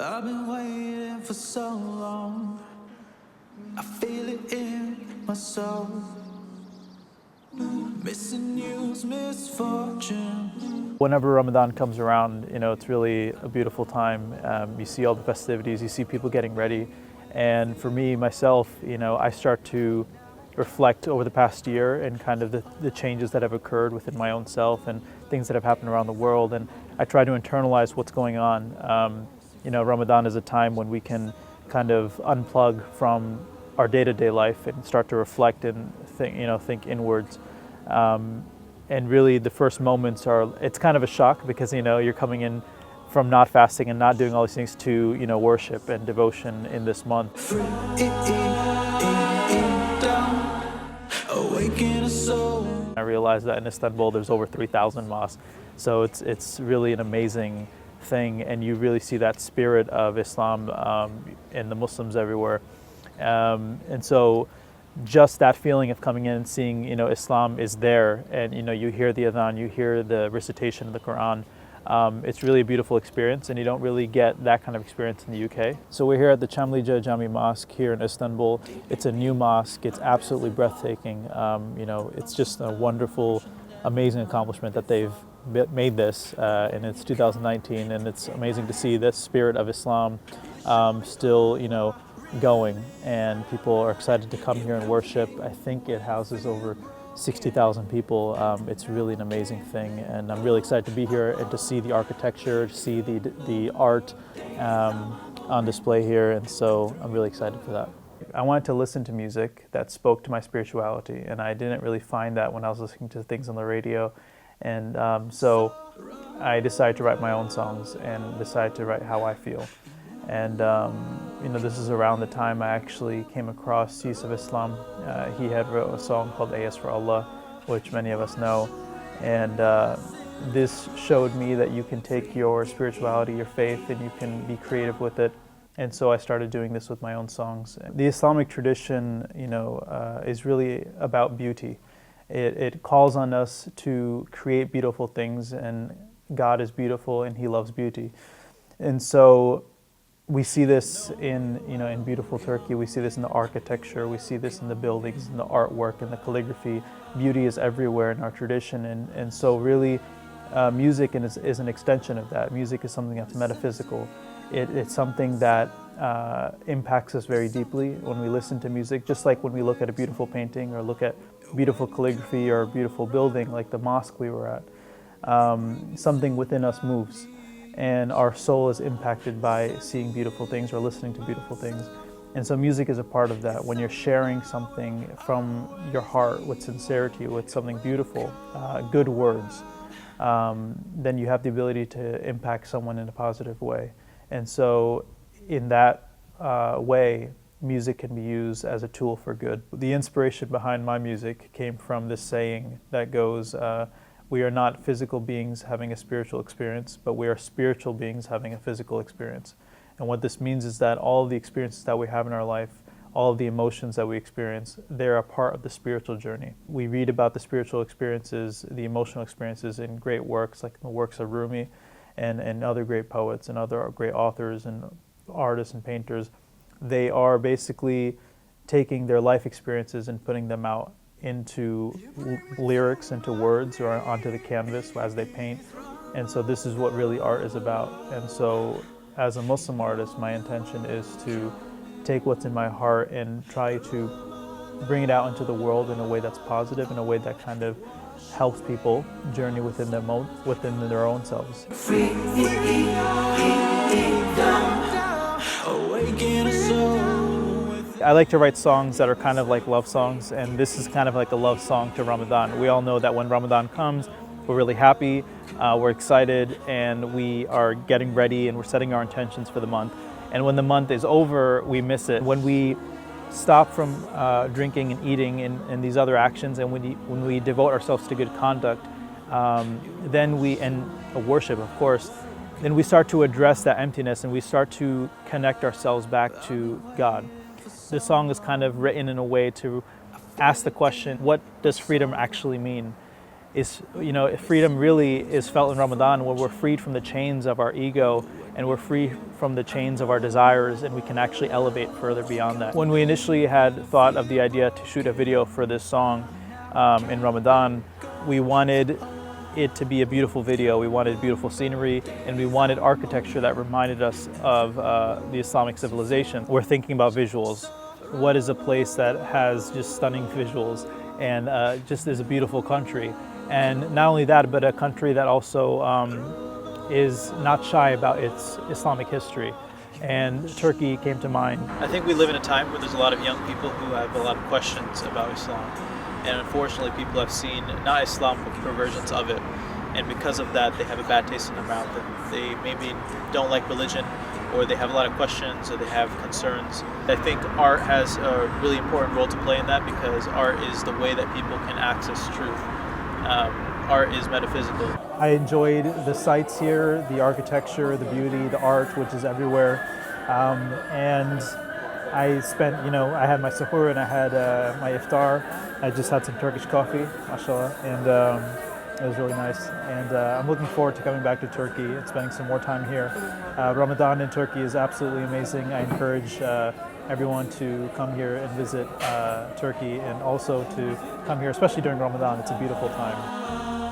I've been waiting for so long. I feel it in my soul. Missing you's misfortune. Whenever Ramadan comes around, it's really a beautiful time. You see all the festivities, you see people getting ready. And for me, myself, I start to reflect over the past year and kind of the changes that have occurred within my own self and things that have happened around the world. And I try to internalize what's going on. Ramadan is a time when we can kind of unplug from our day-to-day life and start to reflect and think inwards. And really the first moments it's kind of a shock because, you're coming in from not fasting and not doing all these things to, worship and devotion in this month. I realized that in Istanbul there's over 3,000 mosques. So it's really an amazing thing, and you really see that spirit of Islam in the Muslims everywhere. And so just that feeling of coming in and seeing, Islam is there, and you hear the adhan, you hear the recitation of the Quran. It's really a beautiful experience, and you don't really get that kind of experience in the UK. So we're here at the Çamlıca Cami Mosque here in Istanbul. It's a new mosque. It's absolutely breathtaking. It's just a wonderful, amazing accomplishment that they've made this, and it's 2019, and it's amazing to see this spirit of Islam still, going, and people are excited to come here and worship. I think it houses over 60,000 people. It's really an amazing thing, and I'm really excited to be here and to see the architecture, to see the art on display here, and so I'm really excited for that. I wanted to listen to music that spoke to my spirituality, and I didn't really find that when I was listening to things on the radio, and so I decided to write my own songs and decided to write how I feel. And this is around the time I actually came across Yusuf Islam. He had wrote a song called A.S. for Allah, which many of us know. And this showed me that you can take your spirituality, your faith, and you can be creative with it. And so I started doing this with my own songs. The Islamic tradition, is really about beauty. It calls on us to create beautiful things, and God is beautiful and He loves beauty. And so we see this in beautiful Turkey. We see this in the architecture. We see this in the buildings, in the artwork, in the calligraphy. Beauty is everywhere in our tradition, and so really, music is an extension of that. Music is something that's metaphysical. It's something that impacts us very deeply when we listen to music. Just like when we look at a beautiful painting or look at beautiful calligraphy or a beautiful building, like the mosque we were at, something within us moves. And our soul is impacted by seeing beautiful things or listening to beautiful things. And so music is a part of that. When you're sharing something from your heart with sincerity, with something beautiful, good words, then you have the ability to impact someone in a positive way. And so in that way, music can be used as a tool for good. The inspiration behind my music came from this saying that goes, we are not physical beings having a spiritual experience, but we are spiritual beings having a physical experience. And what this means is that all of the experiences that we have in our life, all of the emotions that we experience, they're a part of the spiritual journey. We read about the spiritual experiences, the emotional experiences in great works like the works of Rumi and other great poets and other great authors and artists and painters. They are basically taking their life experiences and putting them out into lyrics, into words, or onto the canvas as they paint. And so this is what really art is about. And so as a Muslim artist, my intention is to take what's in my heart and try to bring it out into the world in a way that's positive, in a way that kind of helps people journey within their own selves. I like to write songs that are kind of like love songs, and this is kind of like a love song to Ramadan. We all know that when Ramadan comes, we're really happy, we're excited, and we are getting ready and we're setting our intentions for the month. And when the month is over, we miss it. When we stop from drinking and eating and these other actions, and when we devote ourselves to good conduct, and worship, of course, then we start to address that emptiness and we start to connect ourselves back to God. This song is kind of written in a way to ask the question, what does freedom actually mean? is, freedom really is felt in Ramadan when we're freed from the chains of our ego and we're free from the chains of our desires, and we can actually elevate further beyond that. When we initially had thought of the idea to shoot a video for this song in Ramadan, we wanted it to be a beautiful video, we wanted beautiful scenery, and we wanted architecture that reminded us of the Islamic civilization. We're thinking about visuals. What is a place that has just stunning visuals and just is a beautiful country? And not only that, but a country that also is not shy about its Islamic history. And Turkey came to mind. I think we live in a time where there's a lot of young people who have a lot of questions about Islam. And unfortunately, people have seen not Islam, but perversions of it. And because of that, they have a bad taste in their mouth. And they maybe don't like religion, or they have a lot of questions, or they have concerns. I think art has a really important role to play in that, because art is the way that people can access truth. Art is metaphysical. I enjoyed the sights here, the architecture, the beauty, the art, which is everywhere. And I spent, I had my suhoor and I had my iftar. I just had some Turkish coffee, mashallah, and it was really nice. And I'm looking forward to coming back to Turkey and spending some more time here. Ramadan in Turkey is absolutely amazing. I encourage everyone to come here and visit Turkey, and also to come here, especially during Ramadan. It's a beautiful time.